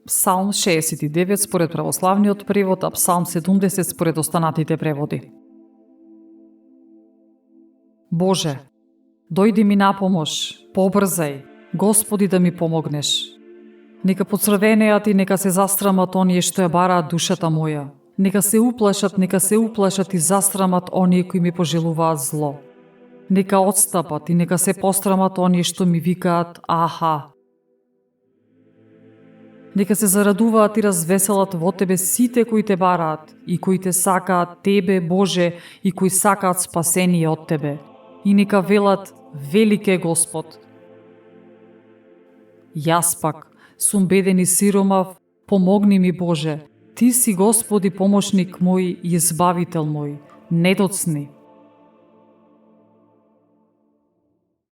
Псалм 69 според православниот превод, а Псалм 70 според останатите преводи. Боже, дојди ми на помош, побрзај, Господи да ми помогнеш. Нека поцрвенеат и нека се застрамат оние што ја бараат душата моја. Нека се уплашат и застрамат оние кои ми пожелуваат зло. Нека отстапат и нека се пострамат оние што ми викаат аха. Нека се зарадуваат и развеселат во Тебе сите кои Те бараат и кои Те сакаат Тебе, Боже, и кои сакаат спасение од Тебе. И нека велат, велик е Господ. Јас пак сум беден и сиромав, помогни ми Боже. Ти си Господи помошник мој и избавител мој. Не доцни,